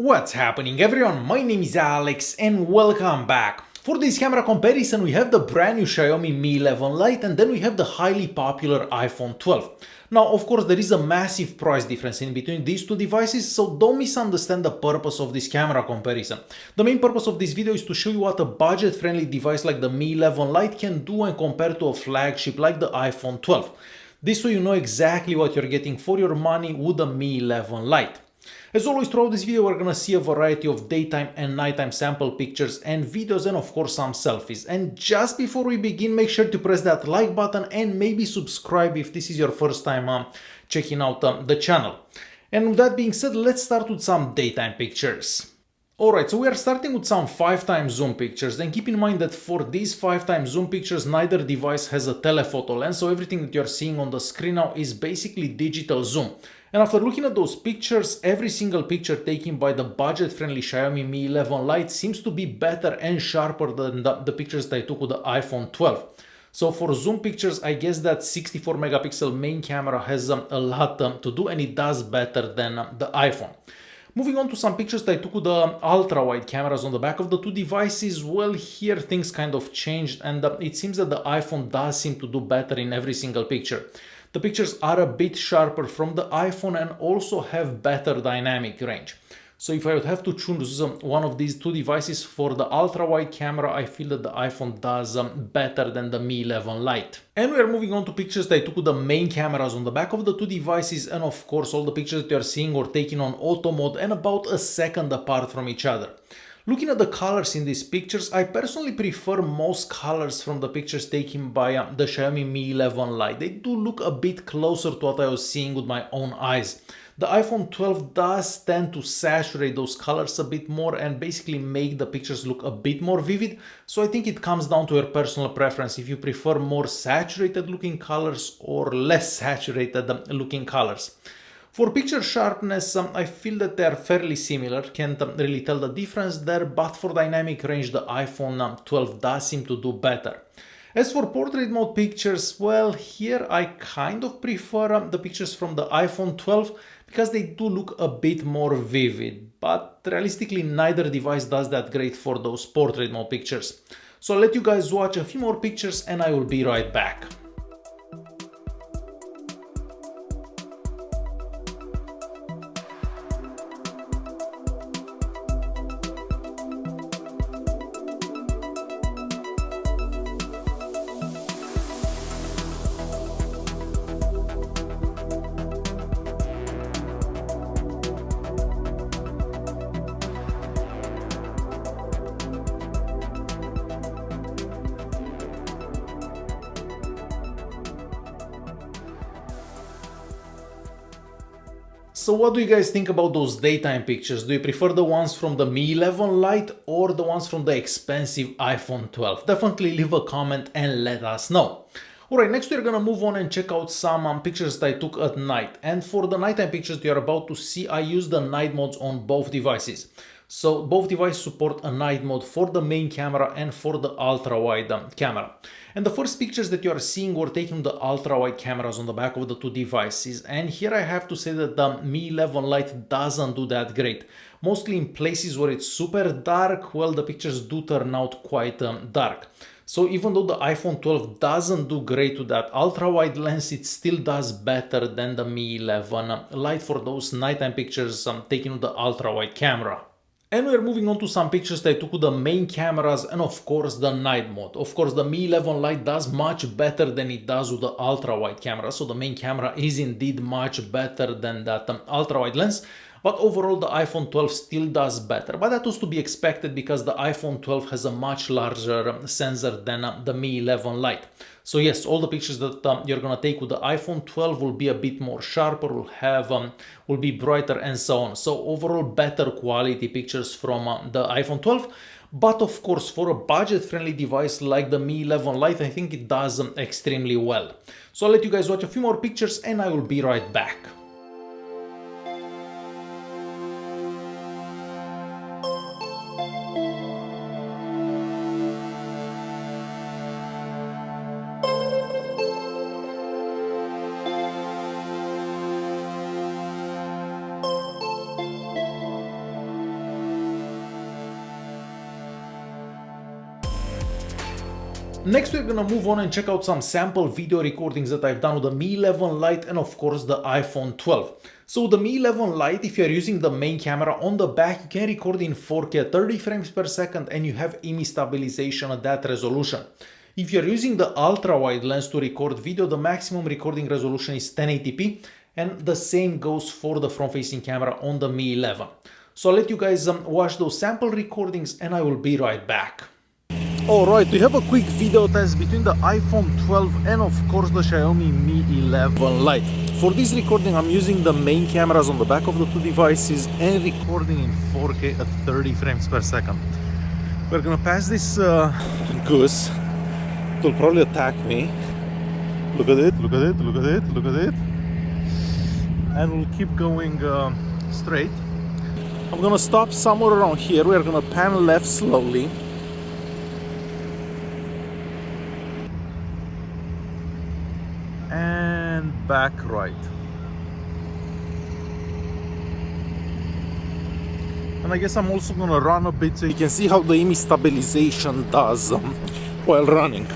What's happening everyone, my name is Alex and welcome back. For this camera comparison we have the brand new Xiaomi Mi 11 Lite and then we have the highly popular iPhone 12. Now of course there is a massive price difference in between these two devices, so don't misunderstand the purpose of this camera comparison. The main purpose of this video is to show you what a budget-friendly device like the Mi 11 Lite can do when compared to a flagship like the iPhone 12. This way you know exactly what you're getting for your money with the Mi 11 Lite. As always, throughout this video we're gonna see a variety of daytime and nighttime sample pictures and videos and of course some selfies. And just before we begin, make sure to press that like button and maybe subscribe if this is your first time checking out the channel. And with that being said, let's start with some daytime pictures. Alright, so we are starting with some 5x zoom pictures, and keep in mind that for these 5x zoom pictures neither device has a telephoto lens, so everything that you're seeing on the screen now is basically digital zoom. And after looking at those pictures, every single picture taken by the budget-friendly Xiaomi Mi 11 Lite seems to be better and sharper than the pictures that I took with the iPhone 12. So for zoom pictures, I guess that 64 megapixel main camera has a lot to do, and it does better than the iPhone. Moving on to some pictures that I took with the ultra-wide cameras on the back of the two devices, well, here things kind of changed, and it seems that the iPhone does seem to do better in every single picture. The pictures are a bit sharper from the iPhone and also have better dynamic range. So if I would have to choose one of these two devices for the ultra-wide camera, I feel that the iPhone does better than the Mi 11 Lite. And we are moving on to pictures that I took with the main cameras on the back of the two devices, and of course all the pictures that you are seeing were taken on auto mode and about a second apart from each other. Looking at the colors in these pictures, I personally prefer most colors from the pictures taken by the Xiaomi Mi 11 Lite. They do look a bit closer to what I was seeing with my own eyes. The iPhone 12 does tend to saturate those colors a bit more and basically make the pictures look a bit more vivid, so I think it comes down to your personal preference if you prefer more saturated looking colors or less saturated looking colors. For picture sharpness, I feel that they are fairly similar, can't really tell the difference there, but for dynamic range the iPhone 12 does seem to do better. As for portrait mode pictures, well, here I kind of prefer the pictures from the iPhone 12 because they do look a bit more vivid, but realistically neither device does that great for those portrait mode pictures. So I'll let you guys watch a few more pictures and I will be right back. So what do you guys think about those daytime pictures? Do you prefer the ones from the Mi 11 Lite or the ones from the expensive iPhone 12? Definitely leave a comment and let us know. Alright, next we're gonna move on and check out some pictures that I took at night. And for the nighttime pictures that you're about to see, I use the night modes on both devices. So both devices support a night mode for the main camera and for the ultra-wide camera. And the first pictures that you are seeing were taken with the ultra-wide cameras on the back of the two devices. And here I have to say that the Mi 11 Lite doesn't do that great. Mostly in places where it's super dark, well, the pictures do turn out quite dark. So even though the iPhone 12 doesn't do great with that ultra-wide lens, it still does better than the Mi 11 Lite for those nighttime pictures taken with the ultra-wide camera. And we're moving on to some pictures that I took with the main cameras and of course the night mode. Of course the Mi 11 Lite does much better than it does with the ultra-wide camera, so the main camera is indeed much better than that ultra-wide lens. But overall the iPhone 12 still does better, but that was to be expected because the iPhone 12 has a much larger sensor than the Mi 11 Lite. So yes, all the pictures that you're gonna take with the iPhone 12 will be a bit more sharper, will be brighter and so on. So overall better quality pictures from the iPhone 12. But of course for a budget-friendly device like the Mi 11 Lite, I think it does extremely well. So I'll let you guys watch a few more pictures and I will be right back. Next we're gonna move on and check out some sample video recordings that I've done with the Mi 11 Lite and of course the iPhone 12. So the Mi 11 Lite, if you're using the main camera on the back, you can record in 4K at 30 frames per second and you have IMI stabilization at that resolution. If you're using the ultra-wide lens to record video, the maximum recording resolution is 1080p and the same goes for the front-facing camera on the Mi 11. So I'll let you guys watch those sample recordings and I will be right back. Alright, we have a quick video test between the iPhone 12 and of course the Xiaomi Mi 11 Lite. For this recording I'm using the main cameras on the back of the two devices and recording in 4K at 30 frames per second. We're gonna pass this goose. It will probably attack me. Look at it, look at it, look at it, look at it. And we'll keep going straight. I'm gonna stop somewhere around here. We're gonna pan left slowly. And back right. And I guess I'm also gonna run a bit so you can see how the IMI stabilization does while running.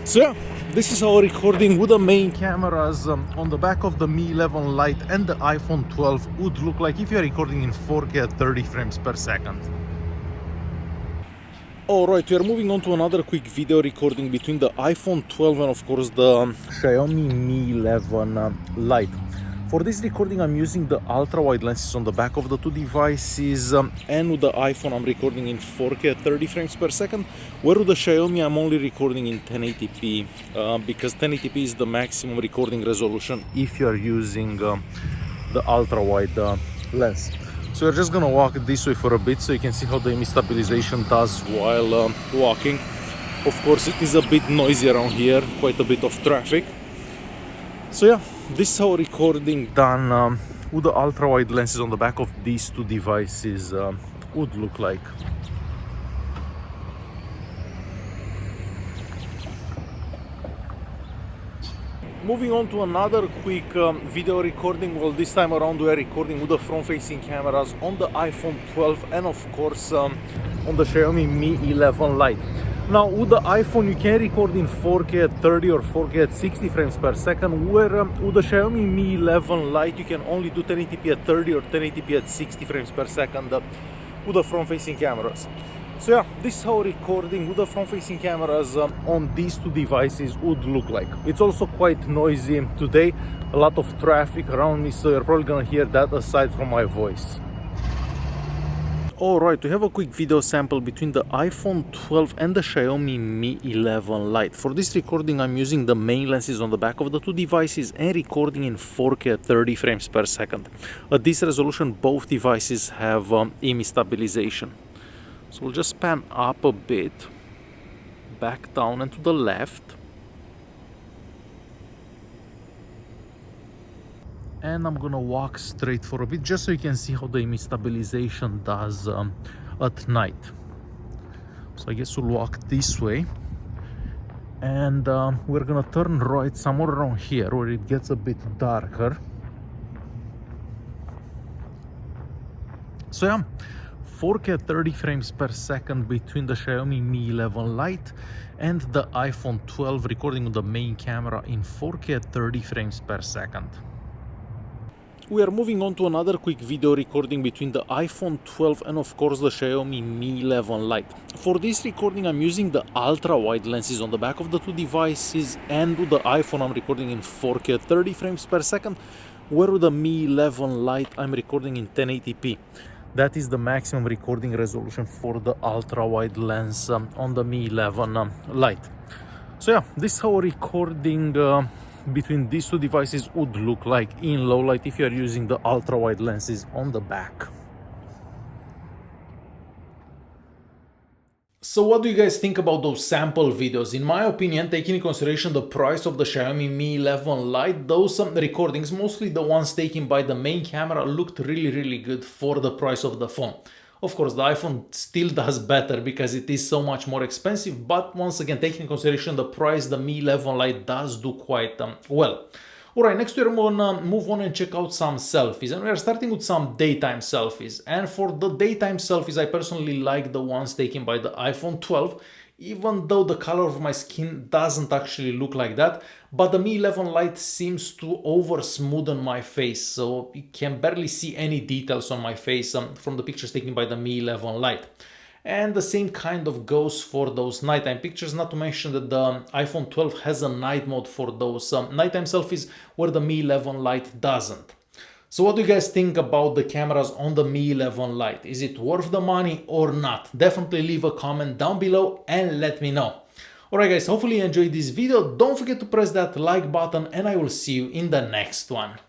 So yeah, this is our recording with the main cameras on the back of the Mi 11 Lite and the iPhone 12 would look like if you're recording in 4K at 30 frames per second. Alright, we are moving on to another quick video recording between the iPhone 12 and of course the Xiaomi Mi 11 Lite. For this recording I'm using the ultra-wide lenses on the back of the two devices and with the iPhone I'm recording in 4K at 30 frames per second, where with the Xiaomi I'm only recording in 1080p because 1080p is the maximum recording resolution if you are using the ultra-wide lens. So we're just gonna walk this way for a bit so you can see how the IMI stabilization does while walking. Of course it is a bit noisy around here, quite a bit of traffic. So yeah, this is our recording done with the ultra-wide lenses on the back of these two devices would look like. Moving on to another quick video recording. Well, this time around we are recording with the front-facing cameras on the iPhone 12 and of course on the Xiaomi Mi 11 Lite. Now with the iPhone you can record in 4K at 30 or 4K at 60 frames per second, where with the Xiaomi Mi 11 Lite you can only do 1080p at 30 or 1080p at 60 frames per second with the front-facing cameras. So yeah, this is how recording with the front-facing cameras on these two devices would look like. It's also quite noisy today, a lot of traffic around me, so you're probably gonna hear that aside from my voice. Alright, we have a quick video sample between the iPhone 12 and the Xiaomi Mi 11 Lite. For this recording I'm using the main lenses on the back of the two devices and recording in 4K at 30 frames per second. At this resolution both devices have IMI stabilization. So we'll just pan up a bit, back down and to the left. And I'm gonna walk straight for a bit just so you can see how the IMI stabilization does at night. So I guess we'll walk this way. And we're gonna turn right somewhere around here where it gets a bit darker. So yeah, 4K at 30 frames per second between the Xiaomi Mi 11 Lite and the iPhone 12, recording with the main camera in 4K at 30 frames per second. We are moving on to another quick video recording between the iPhone 12 and of course the Xiaomi Mi 11 Lite. For this recording I'm using the ultra-wide lenses on the back of the two devices, and with the iPhone I'm recording in 4K at 30 frames per second, where with the Mi 11 Lite I'm recording in 1080p. That is the maximum recording resolution for the ultra-wide lens on the Mi 11 Lite. So yeah, this is how recording between these two devices would look like in low light if you are using the ultra-wide lenses on the back. So what do you guys think about those sample videos? In my opinion, taking into consideration the price of the Xiaomi Mi 11 Lite, those recordings, mostly the ones taken by the main camera, looked really good for the price of the phone. Of course, the iPhone still does better because it is so much more expensive, but once again, taking into consideration the price, the Mi 11 Lite does do quite well. Alright, next we're gonna move on and check out some selfies, and we're starting with some daytime selfies. And for the daytime selfies, I personally like the ones taken by the iPhone 12. even though the color of my skin doesn't actually look like that, but the Mi 11 Lite seems to over smoothen my face, so you can barely see any details on my face from the pictures taken by the Mi 11 Lite. And the same kind of goes for those nighttime pictures, not to mention that the iPhone 12 has a night mode for those nighttime selfies where the Mi 11 Lite doesn't. So what do you guys think about the cameras on the Mi 11 Lite? Is it worth the money or not? Definitely leave a comment down below and let me know. Alright guys, hopefully you enjoyed this video. Don't forget to press that like button and I will see you in the next one.